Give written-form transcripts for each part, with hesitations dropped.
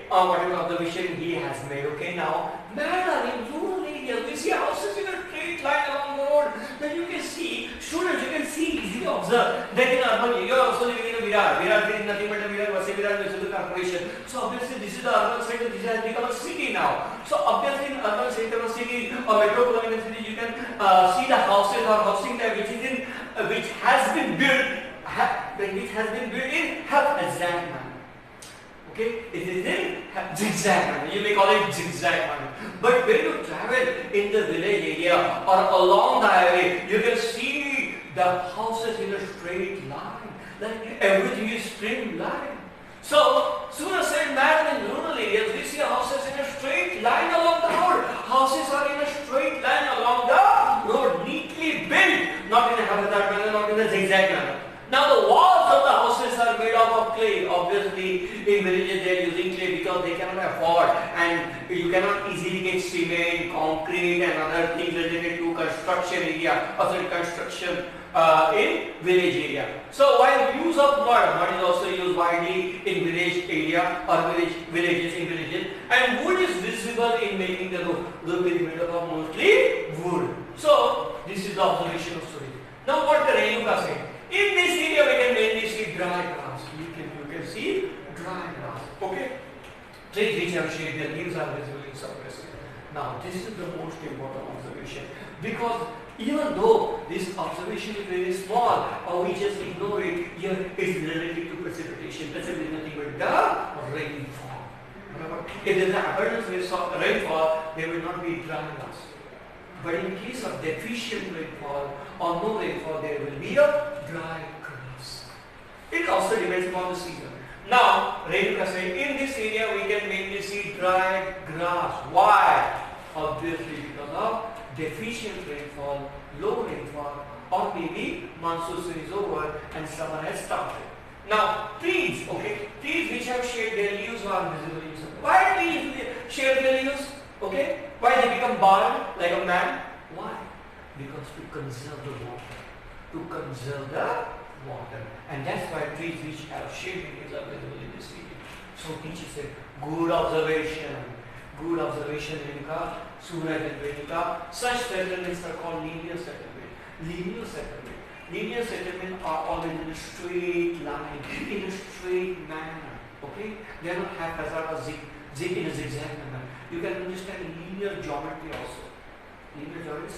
whatever observation he has made. Okay, now manner in rural areas, we see houses in a straight line along the road. Then you can see, students, you can see, easily observe that in urban area, you are also living in a Virar. Virar is nothing but a Virar, Vasai Virar Municipal Corporation. So obviously this is the urban center, this has become a city now. So obviously in urban center or city or metropolitan city, you can see the houses or housing type which is in, which has been built in half exact manner. Okay, it is in zigzag manner. You may call it zigzag manner. But when you travel in the village area or along the highway, you can see the houses in a straight line. Like everything is streamlined. So, Surya said, man, in rural areas, we see houses in a straight line along the road. Houses are in a straight line along the road, neatly built, not in a habitat manner, not in a zigzag manner. Now the walls of the houses are made up of clay. Obviously, in villages they are using clay because they cannot afford, and you cannot easily get cement, concrete, and other things related to construction area, construction in village area. So while use of mud is also used widely in village area or villages, and wood is visible in making the roof. Roof is made up of mostly wood. So this is the observation of story. Now what the Renuka said. In this area we can mainly see dry grass. You can see dry grass. Okay? Trees which have shade, their leaves are visible in suppressed. Now this is the most important observation, because even though this observation is very small or we just ignore it, here is related to precipitation. Precipitation is nothing but the rainfall. If there is an abundance of rainfall, there will not be dry grass. But in case of deficient rainfall or no rainfall, there will be a dry grass. It also depends upon the season. Now, Renuka said, in this area we can mainly see dry grass. Why? Obviously because of deficient rainfall, low rainfall, or maybe monsoon season is over and summer has started. Now, trees, okay, trees which have shade, their leaves are visible in summer. Why trees shade their leaves? Okay, why they become bald like a man? Why? Because to conserve the water. To conserve the water. And that's why trees which have shade leaves are visible in this area. So teacher said, good observation. Good observation, Renuka, Suraj and Renuka. Such settlements are called linear settlement. Linear settlement. Linear settlements are always in a straight line, in a straight manner. Okay? They are not haphazard or zig in a zigzag manner. You can understand linear geometry also. Linear geometry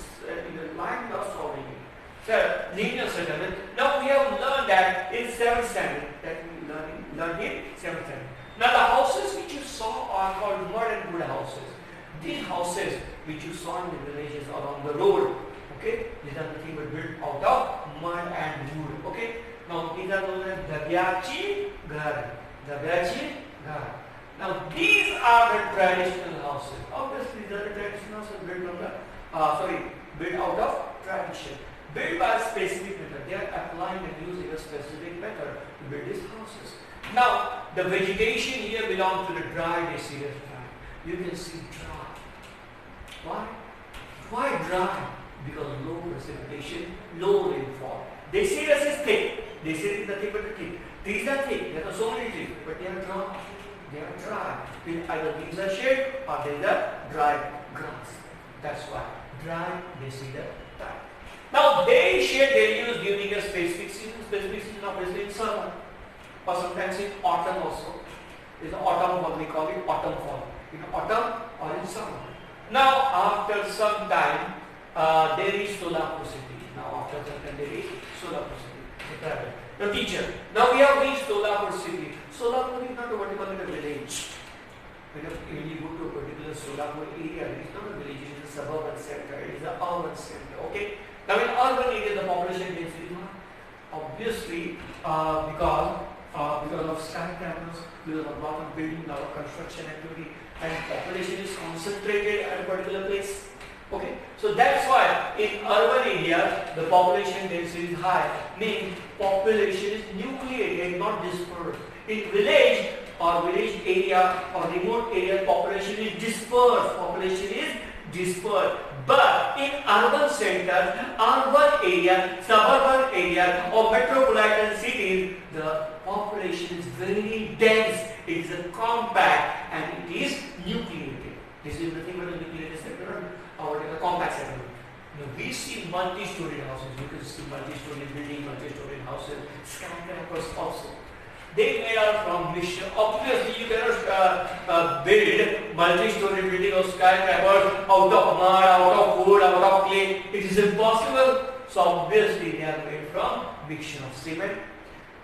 in a line of solving it. So, linear settlement. Now we have learned that in 7th standard, that we learned in 7th standard. Now the houses which you saw are called mud and wood houses. These houses which you saw in the villages along the road, okay, these are nothing but built out of mud and wood. Okay. Now these are known as Dabyachi Ghar. Dabyachi Ghar. Now these are the traditional houses. Obviously these are the traditional houses built on the, built out of tradition. Built by a specific method. They are applying and using a specific method to build these houses. Now the vegetation here belongs to the dry deciduous plant. You can see dry. Why? Why dry? Because low precipitation, low rainfall. Deciduous is thick. Deciduous is nothing but the thick. Trees are thick. There are so many trees, but they are dry. They are dry. Either leaves are shade or there is a dry grass. That's why dry deciduous plant. Now they shade their leaves during a specific season obviously in summer, or sometimes in autumn also. In autumn, what we call it autumn fall. In autumn or in summer. Now after some time, there is Solapur city. Now after some time there is Solapur city. Now teacher, now we have reached Solapur city. Solapur is not what you call it a village. When you go to a particular Solapur area, it is not a village, it is a suburban center, it is an urban center. Okay. Now in urban areas the population density is not. Obviously because of skyscrapers, because of a lot of building, a lot of construction activity, and population is concentrated at a particular place. Okay, so that's why in urban area the population density is high, meaning population is nucleated, not dispersed. In village or village area or remote area, population is dispersed. But in urban centers, urban area, suburban area or metropolitan cities, the population is very dense, it is a compact, and it is nucleated. This is nothing but a nucleated sector or whatever compact sector. Now we see multi-storied houses. You can see multi-storied building, multi-storied houses, skyscrapers also. They made out from mixture. Obviously, you cannot build multi-storied building or skyscrapers out of mud, out of wood, out of clay. It is impossible. So obviously, they are made from mixture of cement,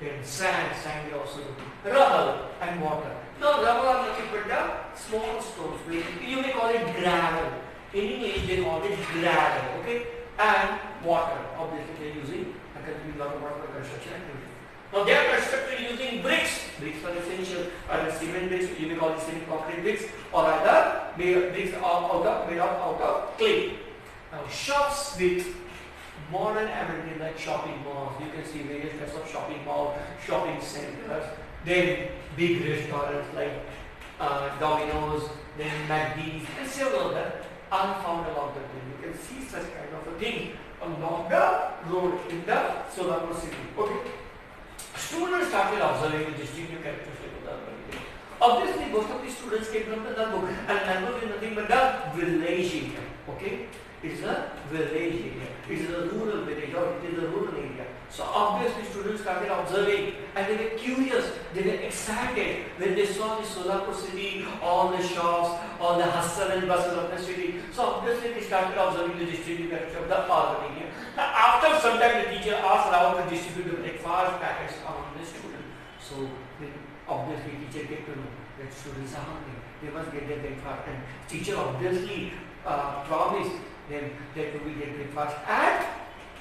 then sand also, rubble and water. Now, rubble are nothing but the small stones. You may call it gravel. In English, they call it gravel. Okay, and water. Obviously, they are using a lot of water for construction activity. Now they are constructed using bricks. Bricks are essential. Either cement bricks, you may call it cement concrete bricks, or either bricks are made out of clay. Now shops with modern amenities like shopping malls. You can see various types of shopping malls, shopping centers, then big restaurants like Domino's, then McD's, and several of them are found along the way. You can see such kind of a thing along the road in the Solapur city. Okay. Students started observing the distinctive characteristics of the urban area. Obviously, most of the students came from the Nalbog, and Nalbog is nothing but the village area. Okay, it is a village area. It is a rural village, or it is a rural area. So obviously, students started observing, and they were curious. They were excited when they saw the Solapur city, all the shops, all the hustle and bustle of the city. So obviously, they started observing the distinctive characteristics of the urban area. Now, after some time, the teacher asked Rahul to distribute the breakfast packets among the students. So, obviously, teacher came to know that students are hungry. They must get their breakfast. And teacher obviously promised them that they will get breakfast at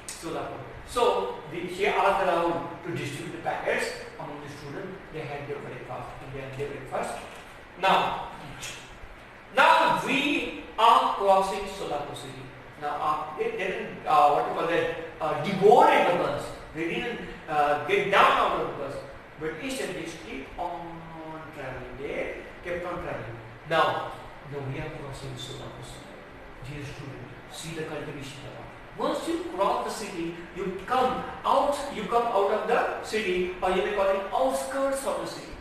Solapur. So, she asked Rahul to distribute the packets among the students. They had their breakfast. And they had their breakfast. Now we are crossing Solapur city. Now, they didn't, deboarded the bus. They didn't get down out of the bus. But instead, they kept on traveling. They kept on traveling. Now we are crossing Solapur city. Dear student, see the cultivation around. Once you cross the city, you come out of the city, or you may call it outskirts of the city.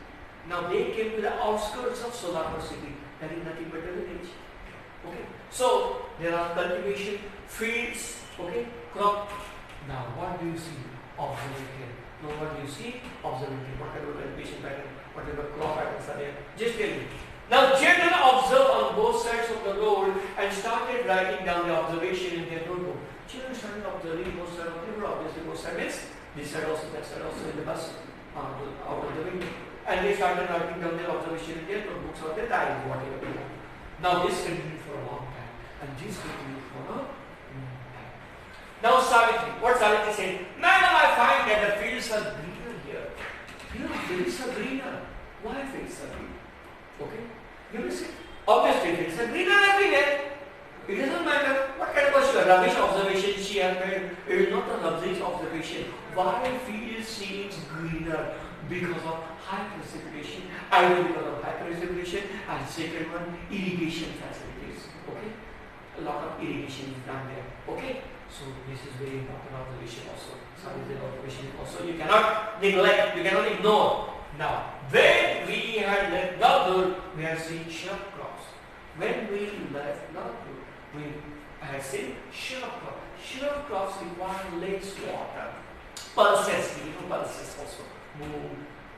Now, they came to the outskirts of Solapur city. That is nothing but a village. Okay, so there are cultivation fields, okay, crop. Now, what do you see? Observing here. Now, what do you see? Observing here. Whatever cultivation pattern, whatever crop patterns are there, just tell me. Now, children observed on both sides of the road and started writing down the observation in their notebook. Children started observing both sides of the road. Obviously, both sides, this side also, that side also in the bus, out of the window. And they started writing down their observation in their notebooks or their diaries, whatever they want. Now, this continued for a long time, and this continued for a long time. Now, Savitri, what Savitri said? Madam, I find that the fields are greener here. Here, fields are greener. Why fields are greener? Okay, you will see. Obviously, fields are greener everywhere. It doesn't matter what kind of a rubbish observation she has made. It is not a rubbish observation. Why fields seems greener? Because of high precipitation, either because of high precipitation, and second one, irrigation facilities. Okay, a lot of irrigation is done there. Okay, so this is very important observation also. Observation also you cannot neglect, you cannot ignore. Now, when we had left Naldur, we have seen shrub crops. When we left Naldur, we had seen shrub crops. Shrub crops require less water. Pulses, pulses also. Moon,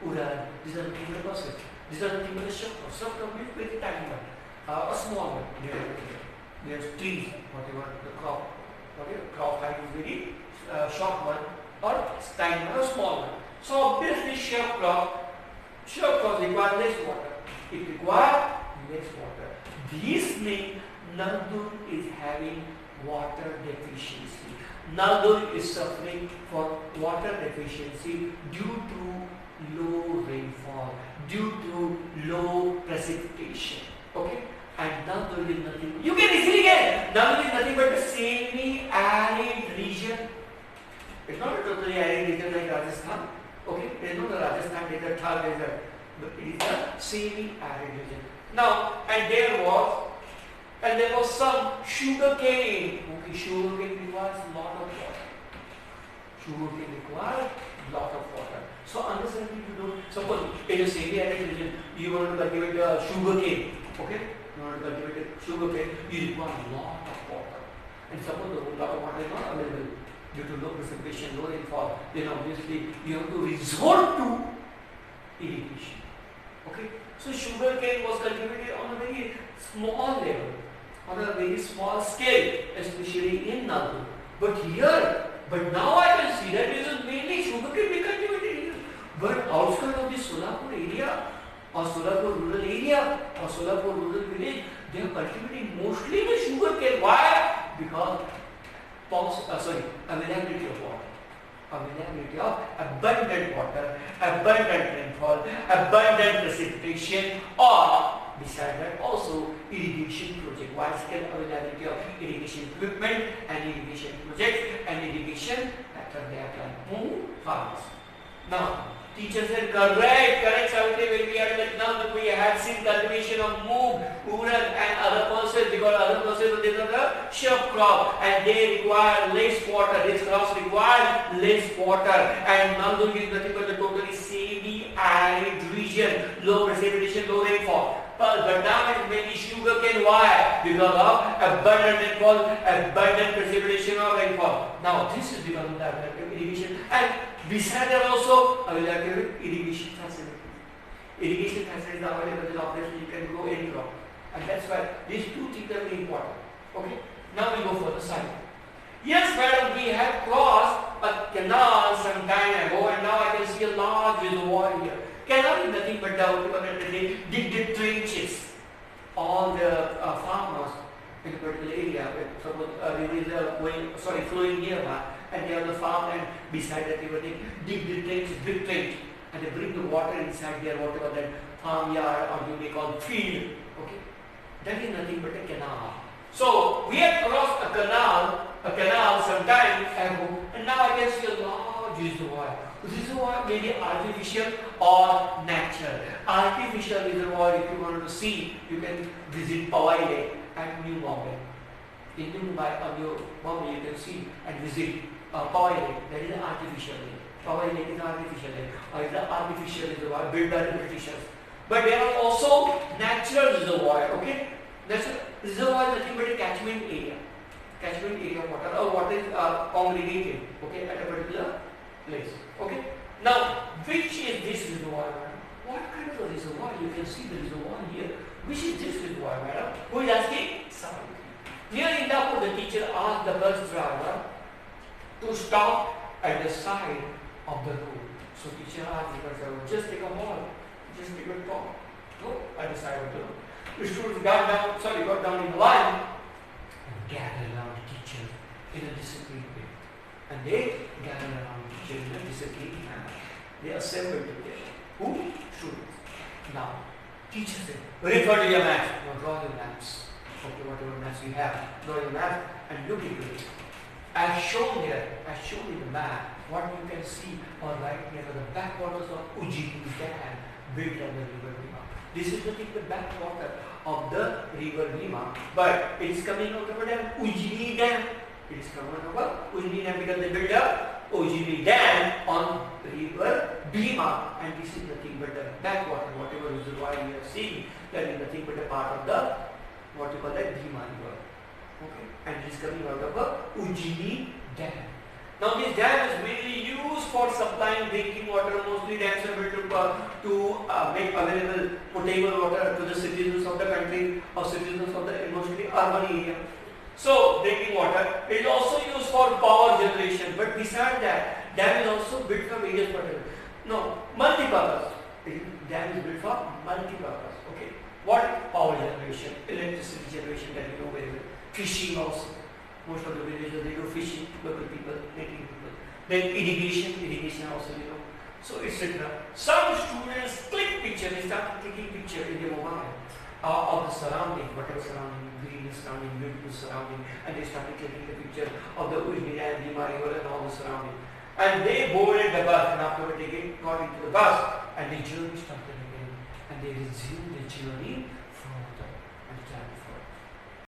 urad, these are nothing but pulses. These are nothing but a shrub crop. Shrub crop is very tiny one, a small one. There's trees, whatever the crop, crop height is very short one, or tiny one or small one. So obviously shrub crops require less water. It requires less water. This means Naldur is having water deficiency. Naldur is suffering for water deficiency due to low rainfall, due to low precipitation. Okay? And Naldur is nothing. You can easily get Naldur is nothing but a semi-arid region. It's not a totally arid region like Rajasthan. Okay? There is no Rajasthan desert, Thar desert. But it is a semi-arid region. Now, and there was some sugar cane. Okay, sugar cane requires a lot of water. So understand you don't, suppose in a semi-arid region, you want to cultivate sugar cane, okay? You want to cultivate sugar cane, you require a lot of water. And suppose the lot of water is not available due to low precipitation, low rainfall, then obviously you have to resort to irrigation. Okay? So sugar cane was cultivated on a very small level, on a very small scale, especially in Nalur. But now I can see that it is mainly sugar cane we cultivated here. But outside of the Solapur area, or Solapur rural area, or Solapur rural village, they are cultivating mostly the sugar cane. Why? Because availability of water. Availability of abundant water, abundant rainfall, abundant precipitation, or beside that also irrigation project, wide scale availability of irrigation equipment and irrigation projects and irrigation method they apply. Farmers. Now, teacher said correct, Savitri, when we are like now that we had seen cultivation of moong, urad and other pulses, because other pulses they are the shrub crop and they require less water. These crops require less water, and Nalur is nothing but the totally semi-arid region, low precipitation, low rainfall. But now it is mainly sugar cane. Why? Because of abundant rainfall, abundant precipitation or rainfall. Now this is because of the irrigation, and beside that also available irrigation facility. Irrigation facilities are available, then obviously you can grow any crop, and that's why these two things are very important. Okay. Now we go for the side. Yes, madam, we have crossed a canal some time ago, and now I can see a large reservoir here. Canal is nothing but they dig the trenches. All the farmers in a particular area, suppose river is flowing nearby, and they have the farm, and beside that river they dig the trenches, big trench, and they bring the water inside their whatever that farmyard or you may call field. Okay, that is nothing but a canal. So we have crossed a canal some time ago, and now I can see a large reservoir. Reservoir may be artificial or natural. Artificial reservoir, if you want to see, you can visit Powai Lake at New Bombay. In New Mumbai or New Bombay, you can see and visit Powai Lake. That is an artificial lake. Powai Lake is an artificial lake, or is an artificial reservoir built by the Britishers. But there are also natural reservoir. Okay, that's a reservoir, nothing but a catchment area. Catchment area of water, or water is congregated. Okay, at a particular place. Okay. Now, which is this reservoir, madam? What kind of a reservoir? You can see the reservoir here. Which is this reservoir, madam? Who is asking? Savitri. Near Indapur, the teacher asked the bus driver to stop at the side of the road. So teacher asked the bus driver, just take a ball, just take a talk. Go at the side of the road. The students got down in the line and gathered around the teacher in a disciplined way. And they gathered around the teacher in a disciplined manner. They assembled together. Who? Students. Now, teacher said, refer to your maps. Now draw your maps. Okay, whatever maps you have, draw your map and look into it. As shown here, as shown in the map, what you can see on right here are the backwaters of Ujjini Dam built on the river Bhima. This is the backwater of the river Bhima, but it is coming out of the Ujjini Dam. It is coming out of Ujjini Dam because they built up Ujjini Dam on the river Bhima, and this is nothing but the backwater, whatever reservoir you are seeing, that is nothing but a part of the what you call that Bhima river. Okay, and it is coming out of a Ujjini Dam. Now this dam is mainly used for supplying drinking water. Mostly dams are built to make available potable water to the citizens of the country or citizens of the mostly urban area. So drinking water is also used for power generation. But besides that, dam is also built for various purposes. No, multi-purpose. Dam is built for multi-purpose. Okay. What? Power generation, electricity generation, that you know very well. Fishing also. Most of the villages they do fishing, local people, native people. Then irrigation also, you know. So etc. Some students click picture, they start clicking picture in their mobile of the surrounding, whatever surrounding, green surrounding, beautiful surrounding, and they started clicking the picture of the Ujjini and Bhima river and all the surrounding. And they boarded the bus, and afterward they got into the bus, and the journey started again, and they resumed the journey